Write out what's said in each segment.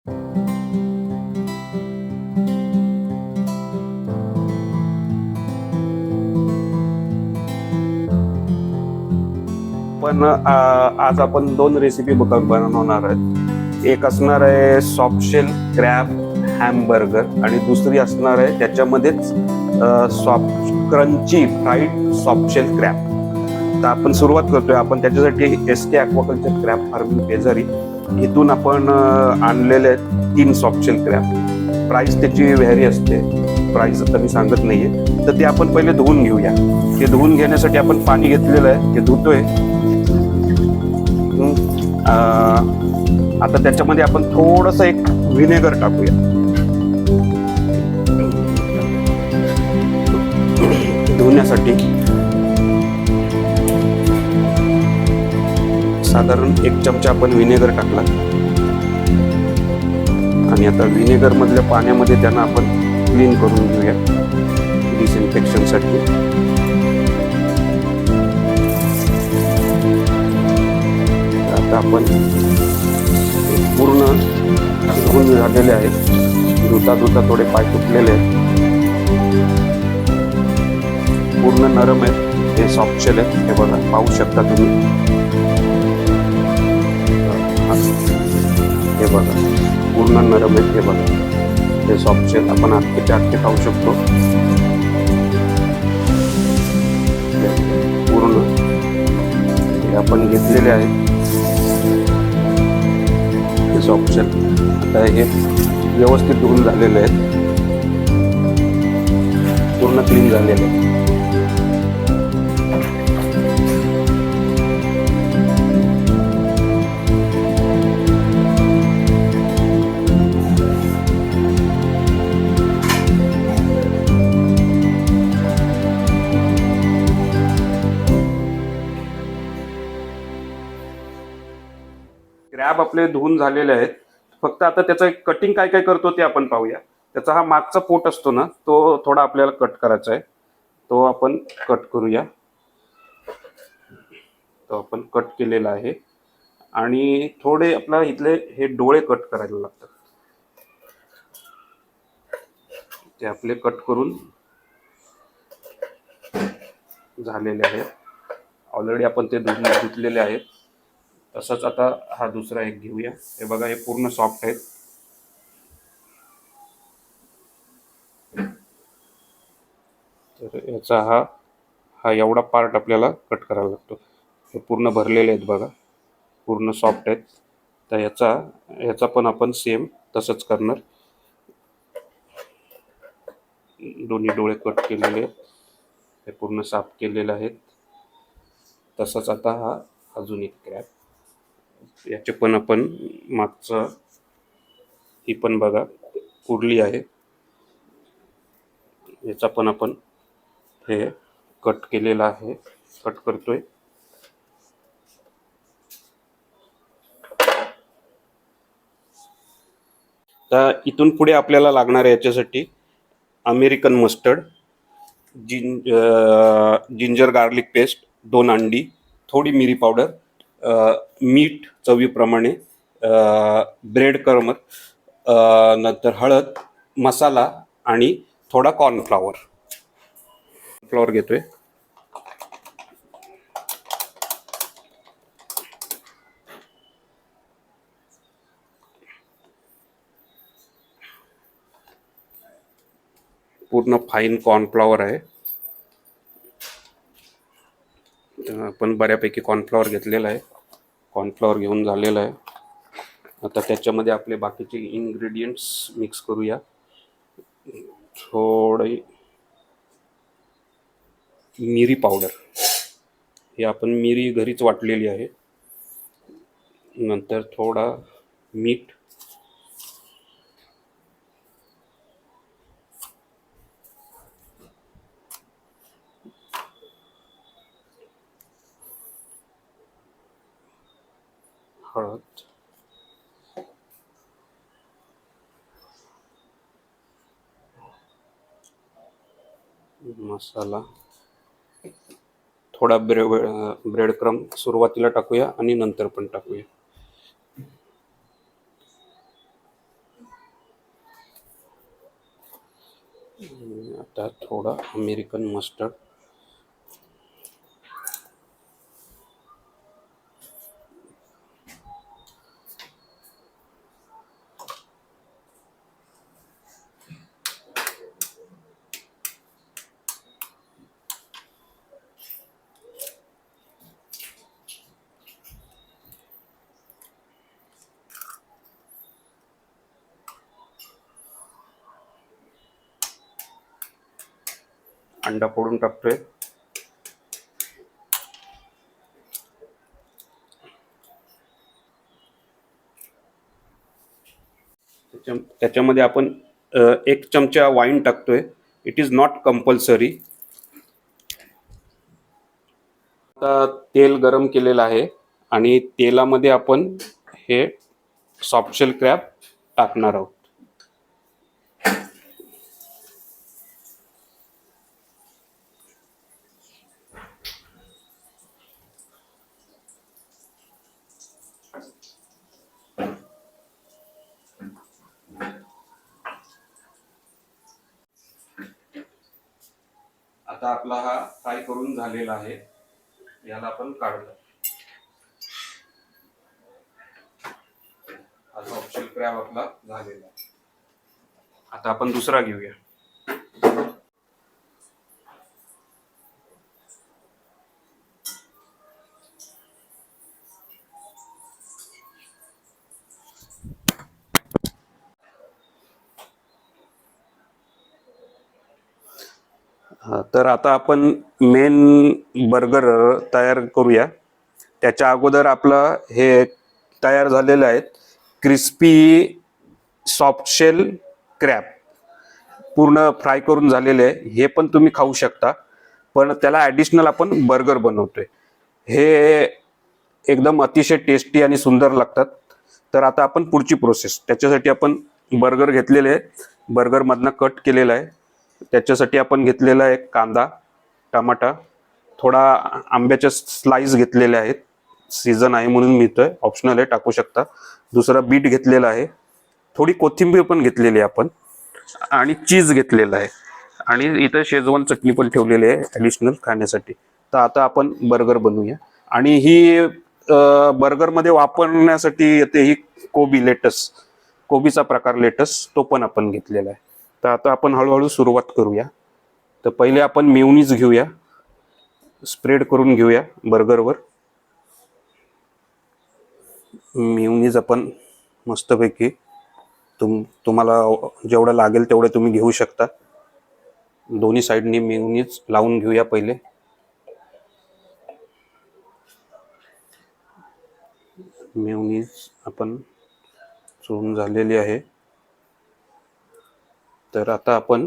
पण आज आपण दोन रेसिपी बनवणार आहेत. एक असणार आहे सॉफ्ट शेल क्रॅब हॅमबर्गर आणि दुसरी असणार आहे त्याच्यामध्येच soft crunchy fried soft shell crab. तर आपण सुरुवात करतोय. आपण त्याच्यासाठी SK ॲक्वाकल्चर क्रॅब फार्मिंग पेजारी इथून आपण आणलेले 3 सॉफ्ट शेल क्रॅब. प्राइस त्याची व्हॅरी असते, प्राइस आता मी सांगत नाहीये. तर ते आपण पहिले धुवून घेऊया. ते धुवून घेण्यासाठी आपण पाणी घेतलेलं आहे, ते धुतोय. आता त्याच्यामध्ये आपण थोडस एक व्हिनेगर टाकूया. धुण्यासाठी साधारण 1 चमचा आपण व्हिनेगर टाकला आणि आता व्हिनेगर मधल्या पाण्यामध्ये त्यांना आपण क्लीन करून घेऊया डिसइन्फेक्शन साठी. आता आपण पूर्ण धुवून झालेले आहेत. धुता थोडे पाय तुटलेले आहेत, पूर्ण नरम आहेत. हे सॉफ्ट शेल आहेत, हे बघा, पाहू शकता तुम्ही. हे बघा, पूर्ण नरम आहेत. हे बघा, हे सॉफ्ट शेल आपण आटके खाऊ शकतो. पूर्ण हे आपण घेतलेले आहेत हे सॉफ्ट शेल. आता हे व्यवस्थित धुवून झालेले आहेत, पूर्ण क्लीन झालेले आहेत. क्रॅब आपले धुवून झालेले आहेत. फक्त आता त्याचं कटिंग काय काय करतो ते आपण पाहूया. त्याचा हा मागचा पोट असतो ना, तो थोडा आपल्याला कट करायचा आहे. तो आपण कट करूया. तो आपण कट केलेला आहे. आणि थोडे आपला इथले हे डोळे कट करायला लागतात. ते आपले कट करून झालेले आहेत. ऑलरेडी आपण ते धुतलेले आहेत. तसंच आता हा दुसरा एक घेऊया. हे बघा, हे पूर्ण सॉफ्ट आहेत. तर याचा हा एवढा पार्ट आपल्याला कट करायला लागतो. हे पूर्ण भरलेले आहेत बघा, पूर्ण सॉफ्ट आहेत. तर याचा पण आपण सेम तसंच करणार. दोन्ही डोळे कट केलेले आहेत, हे पूर्ण साफ केलेले आहेत. तसंच आता हा अजून एक क्रॅब, याचे पण आपण मागचं ही पण बघा कुरली आहे, याचा पण आपण हे कट केलेला आहे, कट करतोय. तर इथून पुढे आपल्याला लागणार आहे याच्यासाठी American mustard, ginger garlic paste, 2 अंडी, थोडी मिरी पावडर, मीठ चवीप्रमाणे, ब्रेड क्रम्ब, नंतर हळद, मसाला आणि थोडा कॉर्नफ्लॉवर. फ्लॉवर घेतोय. पूर्ण फाईन कॉर्नफ्लॉवर आहे. आपण बऱ्यापैकी कॉर्नफ्लॉवर घेतलेला आहे. कॉर्नफ्लॉवर घेऊन झालेला आहे. आता त्याच्यामध्ये आपले बाकीचे इन्ग्रेडियंट्स मिक्स करूया. थोडी मिरी पावडर, ही आपण मिरी घरीच वाटलेली आहे. नंतर थोडा मीठ, हळद, मसाला, थोडा ब्रेड क्रम्ब सुरुवातीला टाकूया आणि नंतर पण टाकूया. आता थोडा अमेरिकन मस्टर्ड. अंडा फोडून टाकतोय. त्याच्यामध्ये आपण 1 चमचा वाईन टाकतोय. It is not compulsory. आता तेल गरम केलेलं आहे आणि तेलामध्ये आपण हे सॉफ्टशेल क्रॅब टाकणार आहोत. आता आपला हा फ्राय करून झालेला आहे. याला आपण काढूया. हा सॉफ्टशेल क्रॅब आपला झालेला आहे. आता आपण दुसरा घेऊया. तर आता आपण मेन बर्गर तयार करूया. त्याच्या अगोदर आपलं हे तयार झालेलं आहे क्रिस्पी सॉफ्टशेल क्रॅब. पूर्ण फ्राय करून झालेले आहे. हे पण तुम्ही खाऊ शकता, पण त्याला ॲडिशनल आपण बर्गर बनवतोय. हे एकदम अतिशय टेस्टी आणि सुंदर लागतात. तर आता आपण पुढची प्रोसेस. त्याच्यासाठी आपण बर्गर घेतलेले आहे. बर्गरमधनं कट केलेला आहे. त्याच्यासाठी आपण घेतलेला आहे कांदा, टमाटा, थोडा आंब्याच्या स्लाइस घेतलेल्या आहेत. सीझन आहे म्हणून मिळतोय, ऑप्शनल आहे, टाकू शकता. दुसरा बीट घेतलेला आहे. थोडी कोथिंबीर पण घेतलेली आहे आपण, आणि चीज घेतलेला आहे, आणि इथं शेजवान चटणी पण ठेवलेली आहे ॲडिशनल खाण्यासाठी. तर आता आपण बर्गर बनवूया. आणि ही बर्गरमध्ये वापरण्यासाठी येते ही कोबी लेटस, कोबीचा प्रकार लेटस, तो पण आपण घेतलेला आहे. तर आता आपण हळूहळू सुरुवात करूया. तर पहिले आपण मेयोनीज घेऊया, स्प्रेड करून घेऊया बर्गरवर. मेयोनीज आपण मस्तपैकी तुम्हाला जेवढं लागेल तेवढं तुम्ही घेऊ शकता. दोन्ही साईडनी मेयोनीज लावून घेऊया पहिले. मेयोनीज आपण चोळून झालेली आहे. तर आता आपण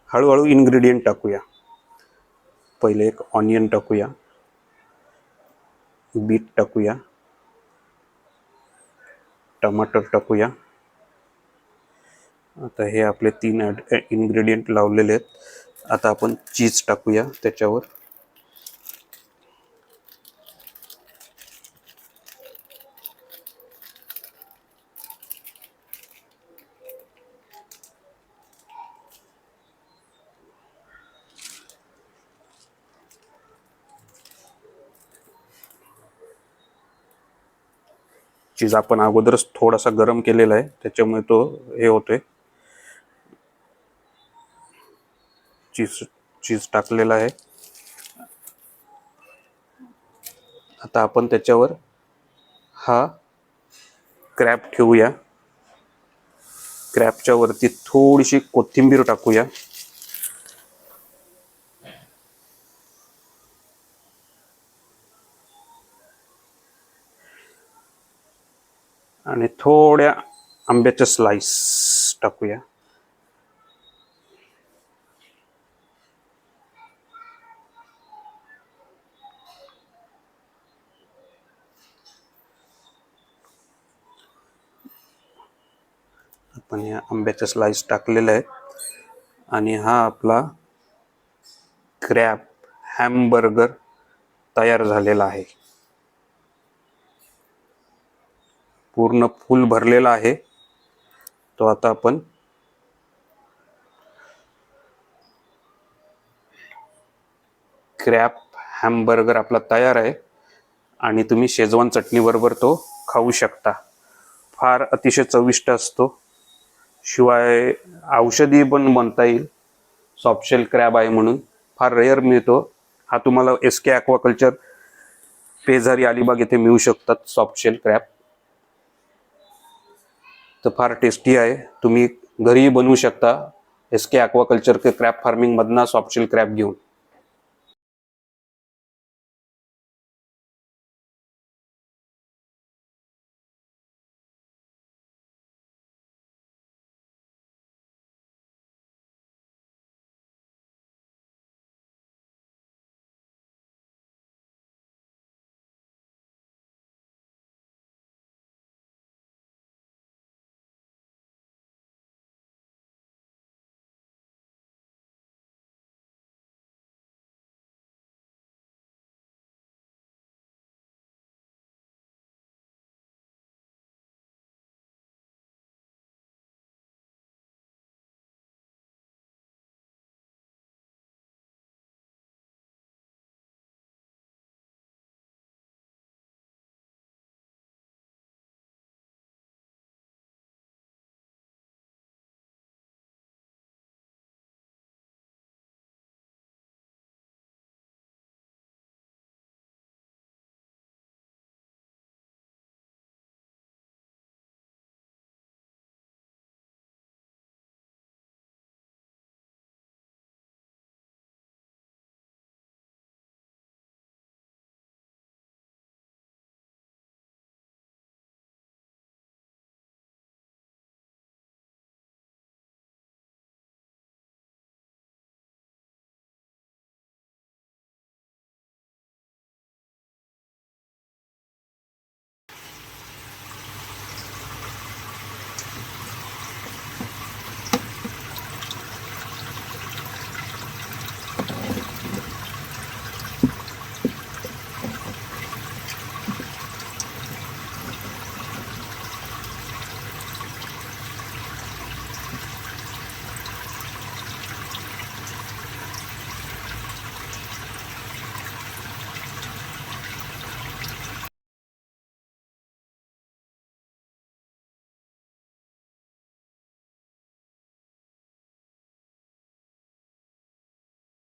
हळूहळू इन्ग्रेडियंट टाकूया. पहिले एक ऑनियन टाकूया, बीट टाकूया, टमाटर टाकूया. आता हे आपले 3 इन्ग्रेडियंट लावलेले आहेत. आता आपण चीज टाकूया त्याच्यावर. चीज आपण अगोदरच थोडासा गरम केलेला आहे, त्याच्यामुळे तो हे होतोय. चीज टाकलेला आहे. आता आपण त्याच्यावर हा क्रॅब ठेवूया. क्रॅबच्या वरती थोडीशी कोथिंबीर टाकूया. आणि थोड्या आंब्याच्या स्लाइस टाकूया. आपण या आंब्याच्या स्लाइस टाकलेल्या आहेत. आणि हा आपला क्रॅब हॅमबर्गर तयार झालेला आहे. पूर्ण फुल भरलेला आहे तो. आता आपण क्रॅब हॅमबर्गर आपला तयार आहे आणि तुम्ही शेजवान चटणीबरोबर तो खाऊ शकता. फार अतिशय चविष्ट असतो. शिवाय औषधी पण म्हणता येईल. सॉफ्टशेल क्रॅब आहे म्हणून फार रेअर मिळतो. हा तुम्हाला SK ॲक्वाकल्चर पेझारी अलिबाग येथे मिळू शकतात सॉफ्टशेल क्रॅब. तर फार टेस्टी आहे. तुम्ही घरीही बनवू शकता SK ॲक्वाकल्चर क्रॅब फार्मिंग मधना सॉफ्टशेल क्रॅब घेऊन.